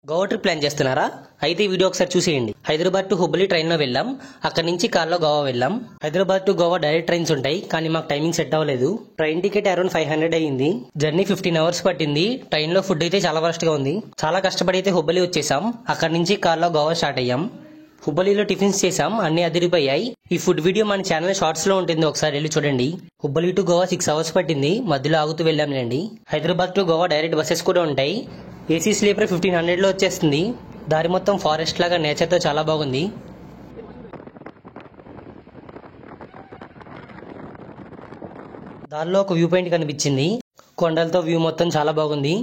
Goa trip plan చేస్తున్నారా? అయితే ఈ వీడియో ఒకసారి చూసేయండి. హైదరాబాద్ టు హుబ్బలి ట్రైన్ లో వెళ్ళాం. అక్కడ నుంచి కార్లో గోవా వెళ్ళాం. Hyderabad to Goa direct trains ఉంటాయి, కానీ మాకు టైమింగ్ సెట్ అవ్వలేదు. ట్రైన్ టికెట్ అరౌండ్ 500 అయ్యింది. జర్నీ 15 అవర్స్ పట్టింది. ట్రైన్ లో ఫుడ్ అయితే చాలా వరస్ట్ గా ఉంది. చాలా కష్టపడి అయితే హుబ్బలి వచ్చేసాం. అక్కడ నుంచి కార్లో గోవా స్టార్ట్ అయ్యాం. హుబ్బలిలో టిఫిన్స్ చేసాం, అన్ని అదిరిపోయాయి. ఈ ఫుడ్ వీడియో మన ఛానల్ షార్ట్స్ లో ఉంటుంది, ఒకసారి వెళ్ళి చూడండి. హుబ్బలి టు గోవా 6 అవర్స్ పట్టింది. మధ్యలో ఆగుతూ వెళ్ళాంలేండి. Hyderabad to Goa direct buses కూడా ఉంటాయి. ఏసీ స్లీపర్ 1500 లో వచ్చేస్తుంది. దారి మొత్తం ఫారెస్ట్ లాగా నేచర్ తో చాలా బాగుంది. దారిలో ఒక వ్యూ పాయింట్ కనిపించింది. కొండలతో వ్యూ మొత్తం చాలా బాగుంది.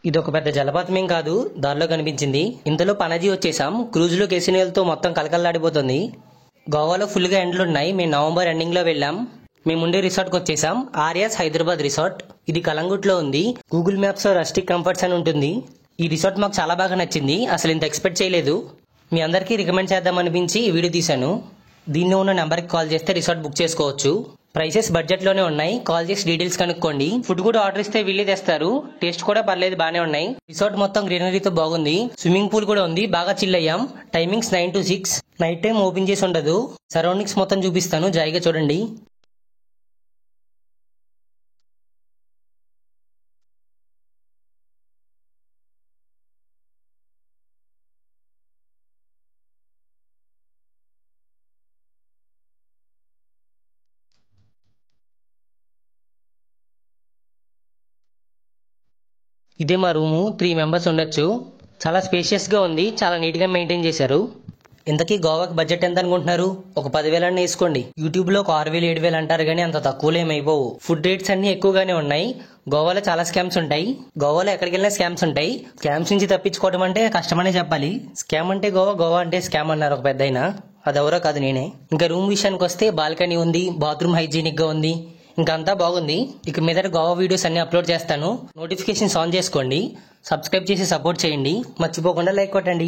ఇది ఒక పెద్ద జలపాతం ఏం కాదు, దారిలో కనిపించింది. ఇంతలో పనాజీ వచ్చేసాం. క్రూజ్ లో కేసినీలతో మొత్తం కలకల్లాడిపోతుంది. గోవాలో ఫుల్ గా ఎండలున్నాయి. మేము నవంబర్ ఎండింగ్ లో వెళ్ళాం. మేము ఉండే రిసార్ట్ కి వచ్చేసాం. ఆర్యాస్ హైదరాబాద్ రిసార్ట్. ఇది కలంగుట్ లో ఉంది. గూగుల్ మ్యాప్స్ లో రస్టిక్ కంఫర్ట్స్ అని ఉంటుంది. ఈ రిసార్ట్ మాకు చాలా బాగా నచ్చింది. అసలు ఇంత ఎక్స్పెక్ట్ చేయలేదు. మీ అందరికీ రికమెండ్ చేద్దాం అనిపించి ఈ వీడియో తీశాను. దీనిలో ఉన్న నెంబర్ కి కాల్ చేస్తే రిసార్ట్ బుక్ చేసుకోవచ్చు. ప్రైసెస్ బడ్జెట్ లోనే ఉన్నాయి. కాల్ చేసి డీటెయిల్స్ కనుక్కోండి. ఫుడ్ కూడా ఆర్డర్ ఇస్తే వీళ్ళే తెస్తారు. టేస్ట్ కూడా పర్లేదు, బానే ఉన్నాయి. రిసార్ట్ మొత్తం గ్రీనరీతో బాగుంది. స్విమ్మింగ్ పూల్ కూడా ఉంది. బాగా చిల్ అయ్యాం. Timings 9 to 6. Night time open చేసి ఉండదు. సరౌండింగ్స్ మొత్తం చూపిస్తాను, జాయిగా చూడండి. ఇదే మా రూము. 3 మెంబర్స్ ఉండొచ్చు. చాలా స్పేషియస్ గా ఉంది. చాలా నీట్ గా మెయింటైన్ చేశారు. ఇంతకీ గోవాకి బడ్జెట్ ఎంత అనుకుంటున్నారు? ఒక 10,000 అన్న వేసుకోండి. యూట్యూబ్ లో ఒక 6,000 7,000 అంటారు, కానీ అంత తక్కువలో ఏమైపోవు. ఫుడ్ రేట్స్ అన్ని ఎక్కువగానే ఉన్నాయి. గోవాలో చాలా స్కామ్స్ ఉంటాయి. గోవాలో ఎక్కడికి వెళ్ళినా స్కామ్స్ ఉంటాయి. స్కామ్స్ నుంచి తప్పించుకోవడం అంటే కష్టమనే చెప్పాలి. స్కామ్ అంటే గోవా, గోవా అంటే స్కామ్ అన్నారు ఒక పెద్దాయన. అదెవరో కాదు, నేనే. ఇంకా రూమ్ విషయానికి వస్తే బాల్కనీ ఉంది. బాత్రూమ్ హైజీనిక్ గా ఉంది. ఇంకా అంతా బాగుంది. ఇక మీద గోవా వీడియోస్ అన్ని అప్లోడ్ చేస్తాను. నోటిఫికేషన్స్ ఆన్ చేసుకోండి. సబ్స్క్రైబ్ చేసి సపోర్ట్ చేయండి. మర్చిపోకుండా లైక్ కొట్టండి.